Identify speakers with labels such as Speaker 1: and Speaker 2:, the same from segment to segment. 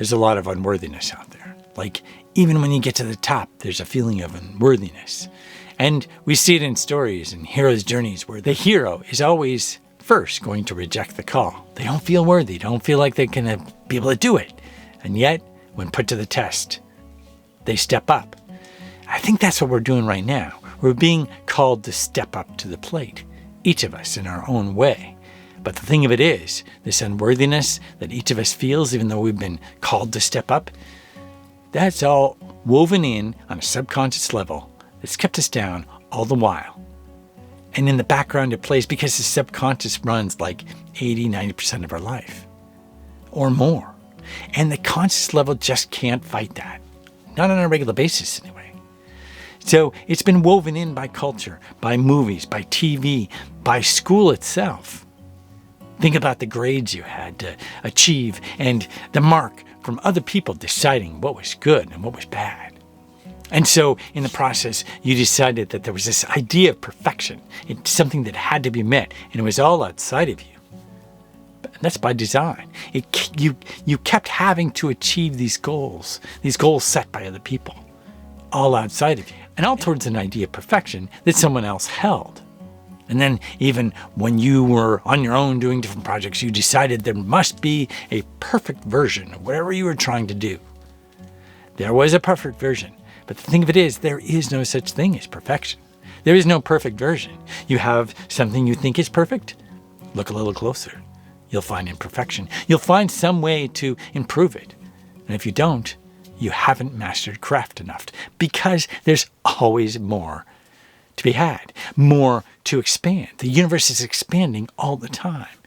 Speaker 1: there's a lot of unworthiness out there. Like, even when you get to the top, there's a feeling of unworthiness. And we see it in stories and heroes' journeys where the hero is always first going to reject the call. They don't feel worthy, don't feel like they're going to be able to do it. And yet, when put to the test, they step up. I think that's what we're doing right now. We're being called to step up to the plate, each of us in our own way. But the thing of it is, this unworthiness that each of us feels, even though we've been called to step up, that's all woven in on a subconscious level that's kept us down all the while. And in the background it plays because the subconscious runs like 80-90% of our life or more. And the conscious level just can't fight that. Not on a regular basis anyway. So it's been woven in by culture, by movies, by TV, by school itself. Think about the grades you had to achieve and the mark from other people deciding what was good and what was bad. And so in the process, you decided that there was this idea of perfection. It's something that had to be met, and it was all outside of you. But that's by design. You kept having to achieve these goals set by other people, all outside of you, and all towards an idea of perfection that someone else held. And then even when you were on your own doing different projects, you decided there must be a perfect version of whatever you were trying to do. There was a perfect version. But the thing of it is, there is no such thing as perfection. There is no perfect version. You have something you think is perfect. Look a little closer. You'll find imperfection. You'll find some way to improve it. And if you don't, you haven't mastered craft enough, because there's always more to be had, more to expand. The universe is expanding all the time.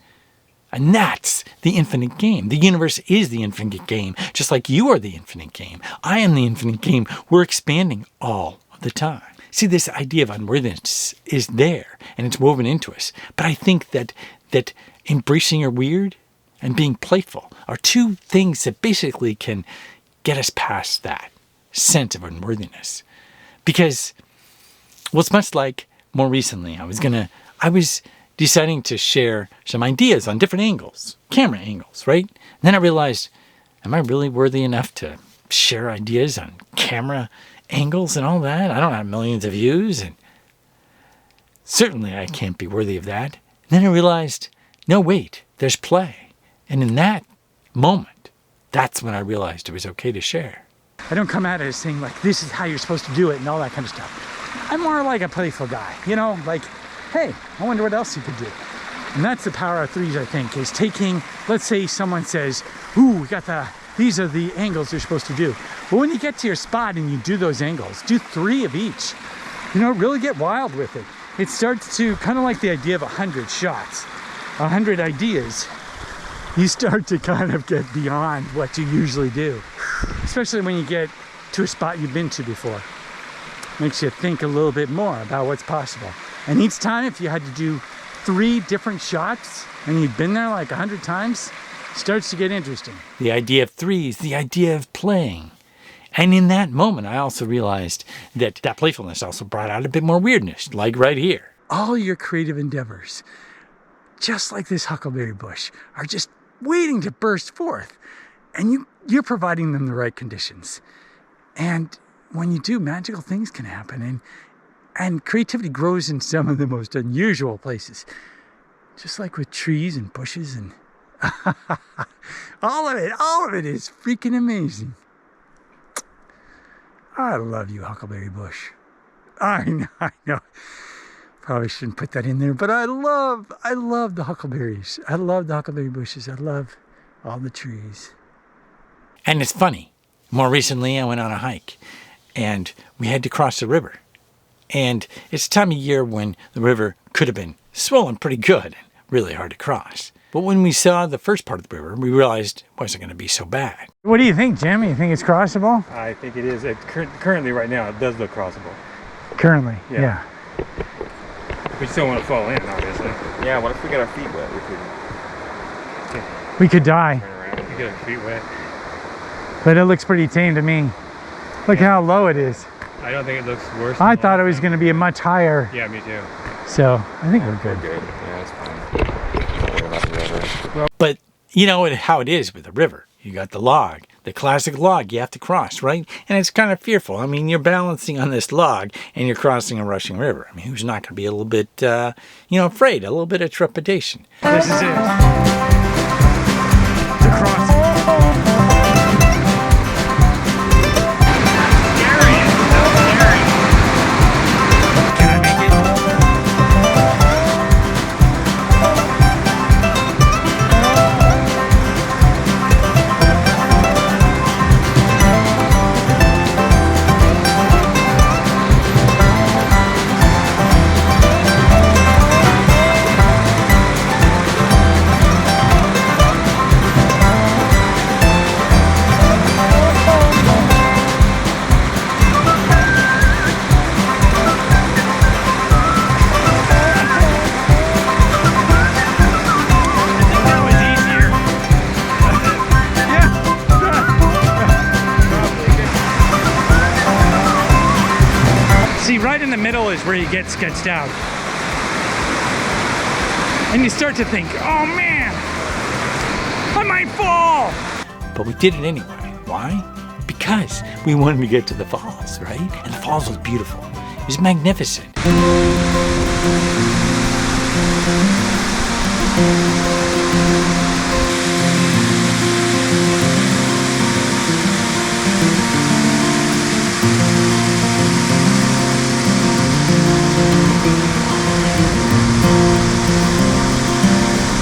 Speaker 1: And that's the infinite game. The universe is the infinite game, just like you are the infinite game. I am the infinite game. We're expanding all of the time. See, this idea of unworthiness is there, and it's woven into us. But I think that embracing your weird and being playful are two things that basically can get us past that sense of unworthiness. Because, well, it's much like more recently, I was deciding to share some ideas on different angles, camera angles, right? And then I realized, am I really worthy enough to share ideas on camera angles and all that? I don't have millions of views, and certainly I can't be worthy of that. And then I realized, no, wait, there's play. And in that moment, that's when I realized it was okay to share. I don't come at it as saying, like, this is how you're supposed to do it and all that kind of stuff. I'm more like a playful guy, like, hey, I wonder what else you could do. And that's the power of threes, I think, is taking, let's say someone says, ooh, these are the angles you're supposed to do. But when you get to your spot and you do those angles, do 3 of each. Really get wild with it. It starts to, kind of like the idea of 100 shots, 100 ideas. You start to kind of get beyond what you usually do. Especially when you get to a spot you've been to before. Makes you think a little bit more about what's possible. And each time, if you had to do 3 different shots and you've been there like 100 times, it starts to get interesting. The idea of threes, the idea of playing. And in that moment, I also realized that playfulness also brought out a bit more weirdness, like right here. All your creative endeavors, just like this Huckleberry Bush, are just waiting to burst forth. And you're providing them the right conditions. And when you do, magical things can happen. And creativity grows in some of the most unusual places. Just like with trees and bushes and all of it is freaking amazing. I love you, Huckleberry Bush. I know. Probably shouldn't put that in there, but I love the huckleberries. I love the huckleberry bushes. I love all the trees. And it's funny. More recently, I went on a hike and we had to cross the river. And it's a time of year when the river could have been swollen pretty good and really hard to cross. But when we saw the first part of the river, we realized it wasn't going to be so bad. What do you think, Jim? You think it's crossable?
Speaker 2: I think it is. Currently, right now, it does look crossable.
Speaker 1: Currently, yeah.
Speaker 2: We still want to fall in, obviously.
Speaker 3: Yeah, what if we get our feet wet?
Speaker 1: We could die.
Speaker 2: Turn around. We get our feet wet.
Speaker 1: But it looks pretty tame to me. Look how low it is.
Speaker 2: I don't think it looks worse.
Speaker 1: I thought it was going to be a much higher.
Speaker 2: Yeah, me too.
Speaker 1: So I think we're good.
Speaker 3: We're good. Yeah, it's fine. Don't worry about the river.
Speaker 1: But you know how it is with a river. You got the log. the classic log you have to cross, right? And it's kind of fearful. I mean, you're balancing on this log and you're crossing a rushing river. I mean, who's not going to be a little bit, afraid, a little bit of trepidation?
Speaker 2: This is it. The crossing. Scary. So scary. Can I make it? Right in the middle is where you get sketched out. And you start to think, oh man, I might fall.
Speaker 1: But we did it anyway. Why? Because we wanted to get to the falls, right? And the falls was beautiful. It was magnificent.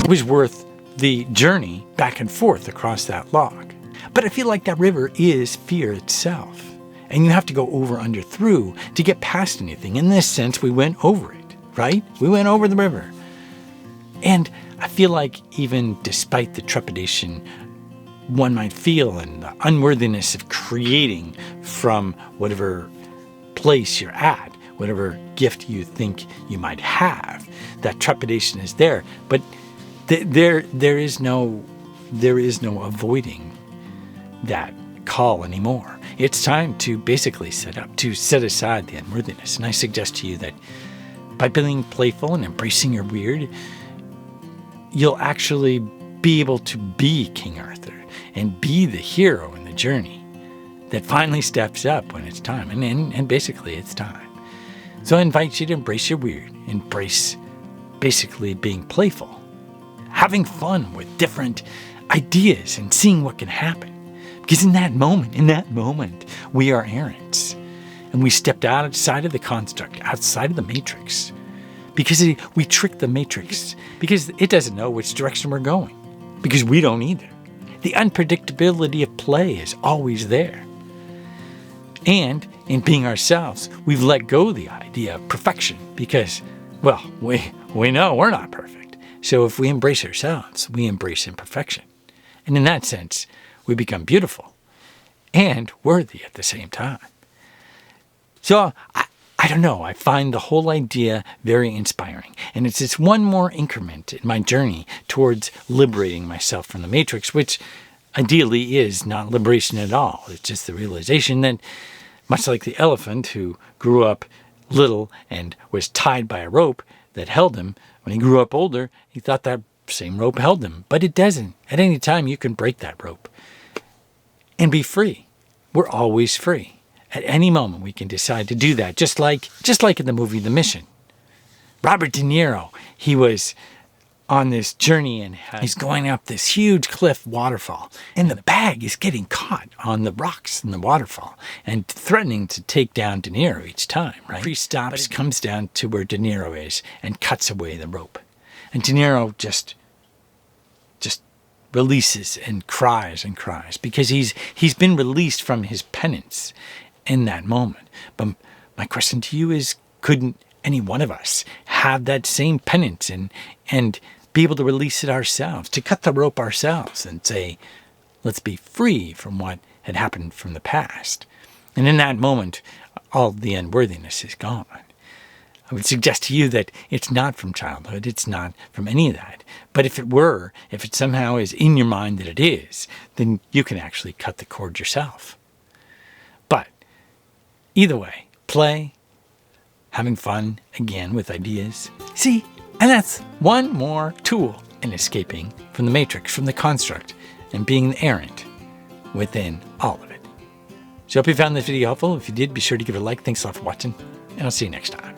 Speaker 1: It was worth the journey back and forth across that log. But I feel like that river is fear itself. And you have to go over, under, through to get past anything. In this sense, we went over it, right? We went over the river. And I feel like even despite the trepidation one might feel and the unworthiness of creating from whatever place you're at, whatever gift you think you might have, that trepidation is there. But there is no avoiding that call anymore. It's time to basically set aside the unworthiness. And I suggest to you that by being playful and embracing your weird, you'll actually be able to be King Arthur and be the hero in the journey that finally steps up when it's time. And basically it's time. So I invite you to embrace your weird, embrace basically being playful, having fun with different ideas and seeing what can happen. Because in that moment, we are errants. And we stepped outside of the construct, outside of the matrix. Because we trick the matrix. Because it doesn't know which direction we're going. Because we don't either. The unpredictability of play is always there. And in being ourselves, we've let go of the idea of perfection. Because, well, we know we're not perfect. So if we embrace ourselves, we embrace imperfection. And in that sense, we become beautiful and worthy at the same time. So I don't know, I find the whole idea very inspiring. And it's this one more increment in my journey towards liberating myself from the matrix, which ideally is not liberation at all. It's just the realization that, much like the elephant who grew up little and was tied by a rope that held him, when he grew up older, he thought that same rope held him. But it doesn't. At any time, you can break that rope and be free. We're always free. At any moment, we can decide to do that, just like in the movie The Mission. Robert De Niro, he was on this journey and he's going up this huge cliff waterfall. And the bag is getting caught on the rocks in the waterfall and threatening to take down De Niro each time, right? He stops, comes down to where De Niro is and cuts away the rope. And De Niro just releases and cries because he's been released from his penance in that moment. But my question to you is, couldn't any one of us have that same penance and be able to release it ourselves, to cut the rope ourselves and say, let's be free from what had happened from the past? And in that moment, all the unworthiness is gone. I would suggest to you that it's not from childhood, it's not from any of that. But if it somehow is in your mind that it is, then you can actually cut the cord yourself. But either way, play, having fun, again, with ideas. See, and that's one more tool in escaping from the matrix, from the construct, and being the errant within all of it. So I hope you found this video helpful. If you did, be sure to give it a like. Thanks a lot for watching, and I'll see you next time.